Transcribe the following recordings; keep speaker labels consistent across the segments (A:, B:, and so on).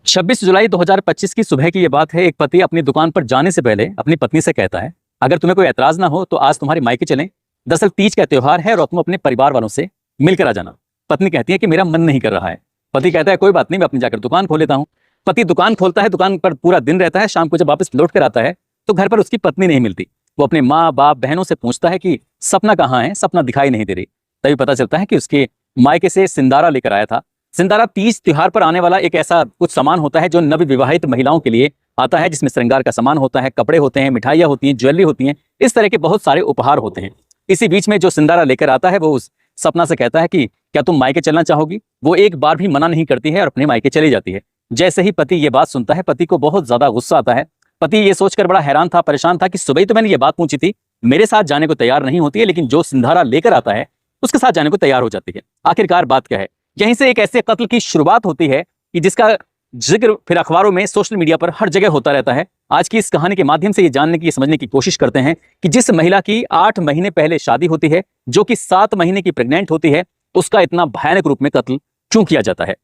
A: 26 जुलाई 2025 की सुबह की ये बात है। एक पति अपनी दुकान पर जाने से पहले अपनी पत्नी से कहता है, अगर तुम्हें कोई एतराज ना हो तो आज तुम्हारे मायके चलें। दरअसल तीज का त्योहार है और तुम अपने परिवार वालों से मिलकर आ जाना। पत्नी कहती है कि मेरा मन नहीं कर रहा है। पति कहता है कोई बात नहीं, मैं अपनी जाकर दुकान खोल लेता हूँ। पति दुकान खोलता है, दुकान पर पूरा दिन रहता है। शाम को जब वापस लौट कर आता है तो घर पर उसकी पत्नी नहीं मिलती। वो अपने माँ बाप बहनों से पूछता है कि सपना कहाँ है, सपना दिखाई नहीं दे रही। तभी पता चलता है कि उसके मायके से सिंदारा लेकर आया था। सिंदारा तीज त्योहार पर आने वाला एक ऐसा कुछ सामान होता है जो नवविवाहित महिलाओं के लिए आता है, जिसमें श्रृंगार का सामान होता है, कपड़े होते हैं, मिठाइयाँ होती हैं, ज्वेलरी होती हैं, इस तरह के बहुत सारे उपहार होते हैं। इसी बीच में जो सिंदारा लेकर आता है वो उस सपना से कहता है कि क्या तुम मायके चलना चाहोगी। वो एक बार भी मना नहीं करती है और अपने मायके चली जाती है। जैसे ही पति ये बात सुनता है, पति को बहुत ज्यादा गुस्सा आता है। पति ये सोचकर बड़ा हैरान था, परेशान था कि सुबह ही तो मैंने ये बात पूछी थी, मेरे साथ जाने को तैयार नहीं होती है, लेकिन जो सिंधारा लेकर आता है उसके साथ जाने को तैयार हो जाती है। आखिरकार बात क्या है। यहीं से एक ऐसे कत्ल की शुरुआत होती है कि जिसका जिक्र फिर अखबारों में, सोशल मीडिया पर हर जगह होता रहता है। आज की इस कहानी के माध्यम से ये जानने की, समझने की कोशिश करते हैं कि जिस महिला की 8 महीने पहले शादी होती है, जो कि 7 महीने की प्रेग्नेंट होती है, उसका इतना भयानक रूप में कत्ल क्यों किया जाता है।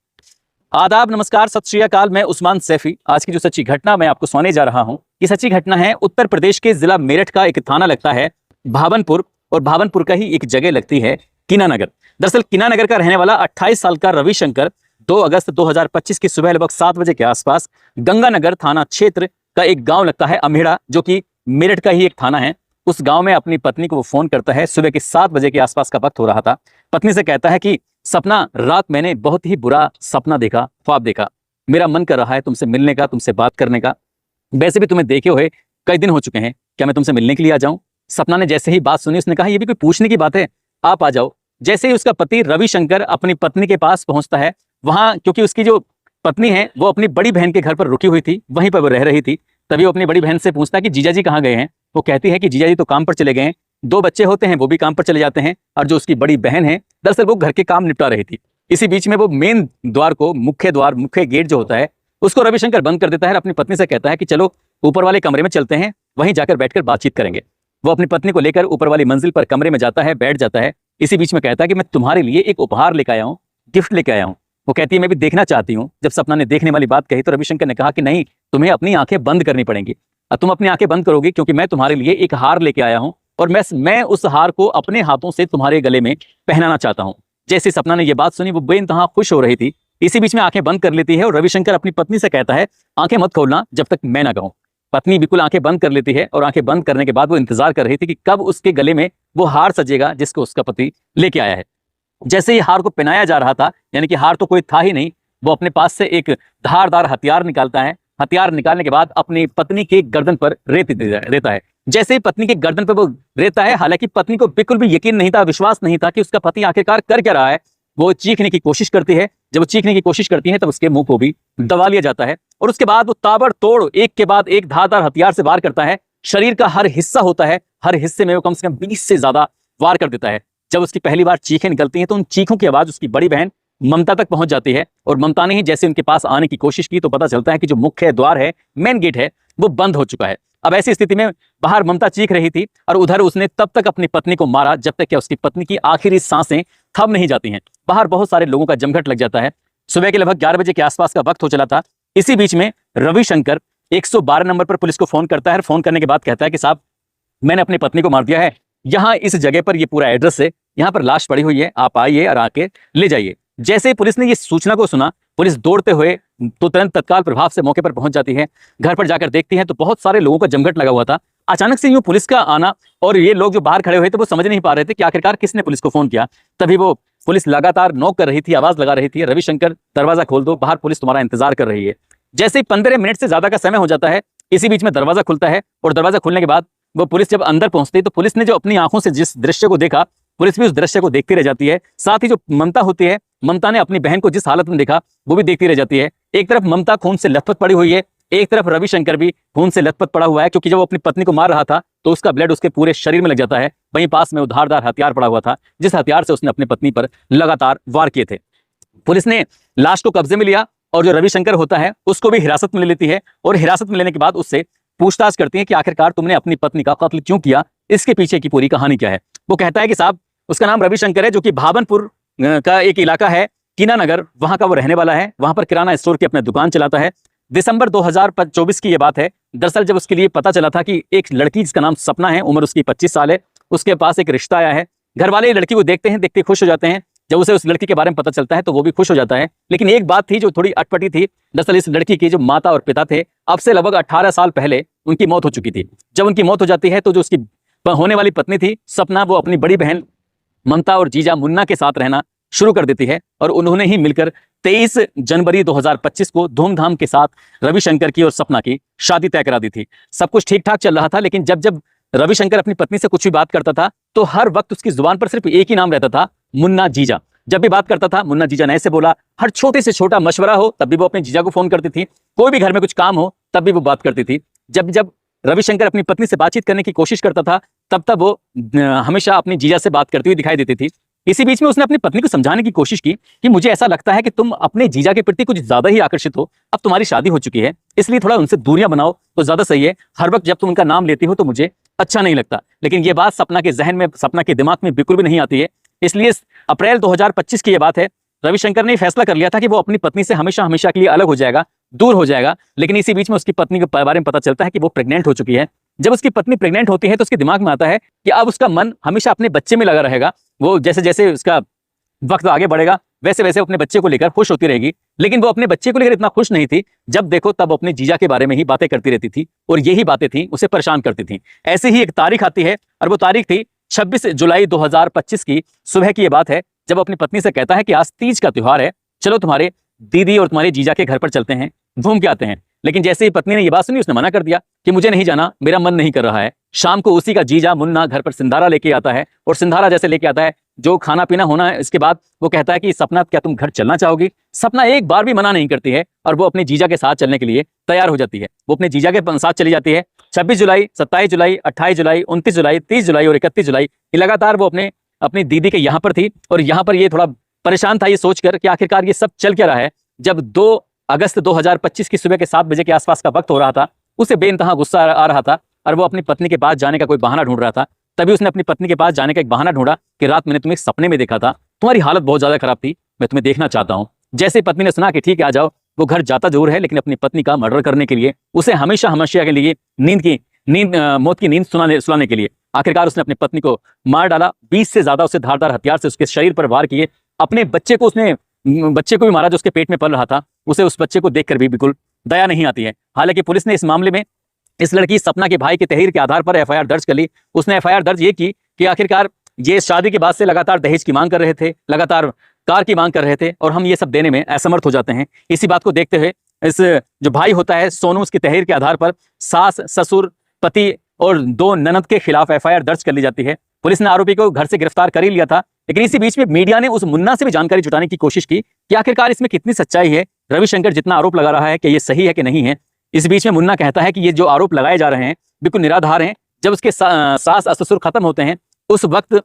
A: आदाब, नमस्कार, सत श्री अकाल। मैं उस्मान सैफी। आज की जो सच्ची घटना मैं आपको सुनाने जा रहा हूं, ये सच्ची घटना है उत्तर प्रदेश के जिला मेरठ का एक थाना लगता है भावनपुर, और भावनपुर का ही एक जगह लगती है कीनानगर। दरअसल कीनानगर का रहने वाला 28 साल का रविशंकर 2 अगस्त 2025 की सुबह लगभग 7 बजे के आसपास गंगानगर थाना क्षेत्र का एक गांव लगता है अमेड़ा, जो कि मेरठ का ही एक थाना है। उस गांव में अपनी पत्नी को वो फोन करता है। सुबह के 7 बजे के आसपास का वक्त हो रहा था। पत्नी से कहता है कि सपना, रात मैंने बहुत ही बुरा सपना देखा, ख्वाब देखा। मेरा मन कर रहा है तुमसे मिलने का, तुमसे बात करने का। वैसे भी तुम्हें देखे हुए कई दिन हो चुके हैं, क्या मैं तुमसे मिलने के लिए आ जाऊं। सपना ने जैसे ही बात सुनी, उसने कहा ये भी कोई पूछने की बात है, आप आ जाओ। जैसे ही उसका पति रविशंकर अपनी पत्नी के पास पहुंचता है, वहां क्योंकि उसकी जो पत्नी है वो अपनी बड़ी बहन के घर पर रुकी हुई थी, वहीं पर वो रह रही थी। तभी वो अपनी बड़ी बहन से पूछता है कि जीजा जी कहाँ गए हैं। वो कहती है कि जीजा जी तो काम पर चले गए हैं, 2 बच्चे होते हैं वो भी काम पर चले जाते हैं, और जो उसकी बड़ी बहन है दरअसल वो घर के काम निपटा रही थी। इसी बीच में वो मेन द्वार को, मुख्य द्वार, मुख्य गेट जो होता है, उसको रविशंकर बंद कर देता है। अपनी पत्नी से कहता है कि चलो ऊपर वाले कमरे में चलते हैं, वहीं जाकर बैठकर बातचीत करेंगे। वो अपनी पत्नी को लेकर ऊपर वाली मंजिल पर कमरे में जाता है, बैठ जाता है। इसी बीच में कहता है कि मैं तुम्हारे लिए एक उपहार लेकर आया हूँ, गिफ्ट लेकर आया हूँ। वो कहती है मैं भी देखना चाहती हूँ। जब सपना ने देखने वाली बात कही तो रविशंकर ने कहा कि नहीं, तुम्हें अपनी आंखें बंद करनी पड़ेंगी। अब तुम अपनी आंखें बंद करोगी क्योंकि मैं तुम्हारे लिए एक हार लेके आया हूँ, और मैं उस हार को अपने हाथों से तुम्हारे गले में पहनाना चाहता हूँ। जैसे सपना ने यह बात सुनी, वो बेइंतहा खुश हो रही थी। इसी बीच में आंखें बंद कर लेती है और रविशंकर अपनी पत्नी से कहता है आंखें मत खोलना जब तक मैं ना कहूं। पत्नी बिल्कुल आंखें बंद कर लेती है, और आंखें बंद करने के बाद वो इंतजार कर रही थी कि कब उसके गले में वो हार सजेगा जिसको उसका पति लेके आया है। जैसे ही हार को पहनाया जा रहा था, यानी कि हार तो कोई था ही नहीं, वो अपने पास से एक धारदार हथियार निकालता है। हथियार निकालने के बाद अपनी पत्नी के गर्दन पर रेत देता है। जैसे ही पत्नी के गर्दन पर वो रेता है, हालांकि पत्नी को बिल्कुल भी यकीन नहीं था, विश्वास नहीं था कि उसका पति आखिरकार कर क्या रहा है। वो चीखने की कोशिश करती है। जब वो चीखने की कोशिश करती है तब उसके मुंह को भी दबा लिया जाता है, और उसके बाद वो ताबड़तोड़ एक के बाद एक धारदार हथियार से वार करता है। शरीर का हर हिस्सा होता है, हर हिस्से में वो कम से कम 20 से ज्यादा वार कर देता है। जब उसकी पहली बार चीखें निकलती हैं तो उन चीखों की आवाज उसकी बड़ी बहन ममता तक पहुंच जाती है, और ममता ने ही जैसे उनके पास आने की कोशिश की तो पता चलता है कि जो मुख्य द्वार है, मेन गेट है, वो बंद हो चुका है। अब ऐसी स्थिति में बाहर ममता चीख रही थी, और उधर उसने तब तक अपनी पत्नी को मारा जब तक कि उसकी पत्नी की आखिरी सांसें थम नहीं जाती हैं। बाहर बहुत सारे लोगों का जमघट लग जाता है। सुबह के लगभग 11 बजे के आसपास का वक्त हो चला था। इसी बीच में रविशंकर 112 नंबर पर पुलिस को फोन करता है। फोन करने के बाद कहता है कि साहब, मैंने अपनी पत्नी को मार दिया है, यहाँ इस जगह पर, ये पूरा एड्रेस है, यहाँ पर लाश पड़ी हुई है, आप आइए और आके ले जाइए। जैसे ही पुलिस ने ये सूचना को सुना, पुलिस दौड़ते हुए तो तुरंत तत्काल प्रभाव से मौके पर पहुंच जाती है। घर पर जाकर देखती है तो बहुत सारे लोगों का जमघट लगा हुआ था। अचानक से यूं पुलिस का आना, और ये लोग जो बाहर खड़े हुए थे वो समझ नहीं पा रहे थे कि आखिरकार किसने पुलिस को फोन किया। तभी वो पुलिस लगातार नॉक कर रही थी, आवाज लगा रही थी, रविशंकर दरवाजा खोल दो, बाहर पुलिस तुम्हारा इंतजार कर रही है। जैसे ही 15 मिनट से ज्यादा का समय हो जाता है, इसी बीच में दरवाजा खुलता है, और दरवाजा खुलने के बाद वो पुलिस जब अंदर पहुंचती है तो पुलिस ने जो अपनी आंखों से जिस दृश्य को देखा, पुलिस भी उस दृश्य को देखती रह जाती है। साथ ही जो ममता होती है, ममता ने अपनी बहन को जिस हालत में देखा वो भी देखती रह जाती है। एक तरफ ममता खून से लथपथ पड़ी हुई है, एक तरफ रविशंकर भी खून से लथपथ पड़ा हुआ है, क्योंकि जब वो अपनी पत्नी को मार रहा था तो उसका ब्लड उसके पूरे शरीर में लग जाता है। वहीं पास में धारदार हथियार पड़ा हुआ था, जिस हथियार से उसने अपनी पत्नी पर लगातार वार किए थे। पुलिस ने लाश को कब्जे में लिया, और जो रविशंकर होता है उसको भी हिरासत में ले लेती है, और हिरासत में लेने के बाद उससे पूछताछ करती है कि आखिरकार तुमने अपनी पत्नी का कत्ल क्यों किया, इसके पीछे की पूरी कहानी क्या है। वो कहता है कि साहब, उसका नाम रविशंकर है, जो कि भावनपुर का एक इलाका है, कीना नगर, वहां का वो रहने वाला है। वहां पर किराना स्टोर की अपनी दुकान चलाता है। दिसंबर 2024 की ये बात है। दरअसल जब उसके लिए पता चला था कि एक लड़की जिसका नाम सपना है, उम्र उसकी 25 साल है, उसके पास एक रिश्ता आया है। घर वाले लड़की को देखते हैं, देखते खुश हो जाते हैं। जब उसे उस लड़की के बारे में पता चलता है तो वो भी खुश हो जाता है। लेकिन एक बात थी जो थोड़ी अटपटी थी। दरअसल इस लड़की के जो माता और पिता थे, अब से लगभग 18 साल पहले उनकी मौत हो चुकी थी। जब उनकी मौत हो जाती है तो जो उसकी होने वाली पत्नी थी सपना, वो अपनी बड़ी बहन ममता और जीजा मुन्ना के साथ रहना शुरू कर देती है। और उन्होंने ही मिलकर 23 जनवरी 2025 को धूमधाम के साथ रविशंकर की और सपना की शादी तय करा दी थी। सब कुछ ठीक ठाक चल रहा था, लेकिन जब जब रविशंकर अपनी पत्नी से कुछ भी बात करता था तो हर वक्त उसकी जुबान पर सिर्फ एक ही नाम रहता था, मुन्ना जीजा। जब भी बात करता था मुन्ना जीजा ने ऐसे बोला। हर छोटे से छोटा मशवरा हो तब भी वो अपने जीजा को फोन करती थी। कोई भी घर में कुछ काम हो तब भी वो बात करती थी। जब जब रविशंकर अपनी पत्नी से बातचीत करने की कोशिश करता था तब तब वो हमेशा अपनी जीजा से बात करती हुई दिखाई देती थी। इसी बीच में उसने अपनी पत्नी को समझाने की कोशिश की कि मुझे ऐसा लगता है कि तुम अपने जीजा के प्रति कुछ ज्यादा ही आकर्षित हो। अब तुम्हारी शादी हो चुकी है, इसलिए थोड़ा उनसे दूरियां बनाओ तो ज्यादा सही है। हर वक्त जब तुम उनका नाम लेती हो तो मुझे अच्छा नहीं लगता। लेकिन ये बात सपना के जहन में, सपना के दिमाग में बिल्कुल भी नहीं आती है। इसलिए अप्रैल 2025 की ये बात है। रविशंकर ने फैसला कर लिया था कि वो अपनी पत्नी से हमेशा हमेशा के लिए अलग हो जाएगा, दूर हो जाएगा। लेकिन इसी बीच में उसकी पत्नी के बारे में पता चलता है कि वो प्रेग्नेंट हो चुकी है। जब उसकी पत्नी प्रेग्नेंट होती है तो उसके दिमाग में आता है कि अब उसका मन हमेशा अपने बच्चे में लगा रहेगा। वो जैसे जैसे उसका वक्त आगे बढ़ेगा वैसे वैसे अपने बच्चे को लेकर खुश होती रहेगी। लेकिन वो अपने बच्चे को लेकर इतना खुश नहीं थी। जब देखो तब अपने जीजा के बारे में ही बातें करती रहती थी और यही बातें थी उसे परेशान करती थी। ऐसे ही एक तारीख आती है और वो तारीख थी 26 जुलाई 2025 की सुबह की ये बात है, जब अपनी पत्नी से कहता है कि आज तीज का त्योहार है, चलो तुम्हारे दीदी और तुम्हारे जीजा के घर पर चलते हैं, घूम के आते हैं। लेकिन जैसे ही पत्नी ने ये बात सुनी उसने मना कर दिया कि मुझे नहीं जाना, मेरा मन नहीं कर रहा है। शाम को उसी का जीजा मुन्ना घर पर सिंधारा लेके आता है और सिंधारा जैसे लेके आता है, जो खाना पीना होना है इसके बाद वो कहता है कि सपना क्या तुम घर चलना चाहोगी। सपना एक बार भी मना नहीं करती है और वो अपने जीजा के साथ चलने के लिए तैयार हो जाती है। वो अपने जीजा के साथ चली जाती है। 26 जुलाई, 27 जुलाई, 28 जुलाई, 29 जुलाई, 30 जुलाई और 31 जुलाई लगातार वो अपनी दीदी के यहाँ पर थी। और यहाँ पर ये थोड़ा परेशान था ये सोचकर कि आखिरकार ये सब चल क्या रहा है। जब 2 अगस्त 2025 की सुबह के 7 बजे के आसपास का वक्त हो रहा था, उसे बेइंतहा गुस्सा आ रहा था और वो अपनी पत्नी के पास जाने का कोई बहाना ढूंढ रहा था। तभी उसने अपनी पत्नी के पास जाने का एक बहाना ढूंढा कि रात मैंने तुम्हें सपने में देखा था, तुम्हारी हालत बहुत ज्यादा खराब थी, मैं तुम्हें देखना चाहता हूं। जैसे ही पत्नी ने सुना कि ठीक है आ जाओ, वो घर जाता जरूर है लेकिन अपनी पत्नी का मर्डर करने के लिए, उसे हमेशा हमेशा के लिए मौत की नींद सुलाने के लिए आखिरकार उसने अपनी पत्नी को मार डाला। 20 से ज्यादा उसे धारदार हथियार से उसके शरीर पर वार किए। अपने बच्चे को भी मारा जो उसके पेट में पल रहा था। उसे उस बच्चे को देखकर भी बिल्कुल दया नहीं आती है। हालांकि पुलिस ने इस मामले में इस लड़की सपना के भाई के तहरीर के आधार पर एफआईआर दर्ज कर ली। उसने एफआईआर दर्ज ये की कि आखिरकार ये शादी के बाद से लगातार दहेज की मांग कर रहे थे, लगातार कार की मांग कर रहे थे और हम ये सब देने में असमर्थ हो जाते हैं। इसी बात को देखते हुए इस जो भाई होता है सोनू, उसकी तहरीर के आधार पर सास, ससुर, पति और 2 ननद के खिलाफ एफआईआर दर्ज कर ली जाती है। पुलिस ने आरोपी को घर से गिरफ्तार कर ही लिया था। लेकिन इसी बीच में मीडिया ने उस मुन्ना से भी जानकारी जुटाने की कोशिश की कि आखिरकार इसमें कितनी सच्चाई है, रविशंकर जितना आरोप लगा रहा है कि ये सही है कि नहीं है। इस बीच में मुन्ना कहता है कि ये जो आरोप लगाए जा रहे हैं बिल्कुल निराधार हैं। जब उसके सास ससुर खत्म होते हैं उस वक्त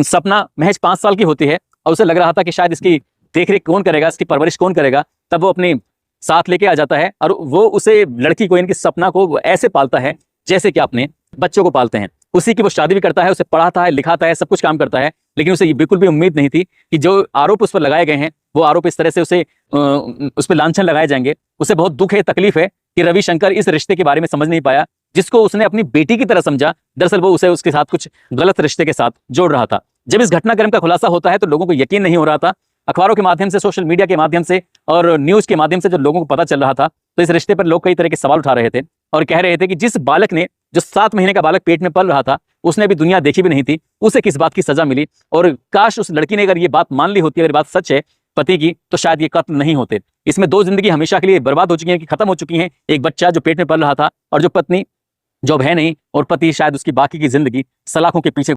A: सपना महज 5 साल की होती है और उसे लग रहा था कि शायद इसकी देखरेख कौन करेगा, इसकी परवरिश कौन करेगा। तब वो अपने साथ लेके आ जाता है और वो उसे लड़की को, इनकी सपना को ऐसे पालता है जैसे कि अपने बच्चों को पालते हैं। उसी की वो शादी भी करता है, उसे पढ़ाता है, लिखाता है, सब कुछ काम करता है। लेकिन उसे ये बिल्कुल भी उम्मीद नहीं थी कि जो आरोप उस पर लगाए गए हैं वो आरोप इस तरह से उस पर लांछन लगाए जाएंगे। उसे बहुत दुख है, तकलीफ है कि रविशंकर इस रिश्ते के बारे में समझ नहीं पाया जिसको उसने अपनी बेटी की तरह समझा। दरअसल वो उसे उसके साथ कुछ गलत रिश्ते के साथ जोड़ रहा था। जब इस घटनाक्रम का खुलासा होता है तो लोगों को यकीन नहीं हो रहा था। अखबारों के माध्यम से, सोशल मीडिया के माध्यम से और न्यूज के माध्यम से जब लोगों को पता चल रहा था तो इस रिश्ते पर लोग कई तरह के सवाल उठा रहे थे और कह रहे थे कि जिस बालक ने, जो 7 महीने का बालक पेट में पल रहा था, उसने भी दुनिया देखी भी नहीं थी, उसे किस बात की सजा मिली। और काश उस लड़की ने अगर ये बात मान ली होती, अगर बात सच है पति की, तो शायद ये कत्ल नहीं होते। इसमें 2 जिंदगी हमेशा के लिए बर्बाद हो चुकी है, कि खत्म हो चुकी हैं। एक बच्चा जो पेट में पल रहा था और जो पत्नी जो अब है नहीं, और पति शायद उसकी बाकी की जिंदगी सलाखों के पीछे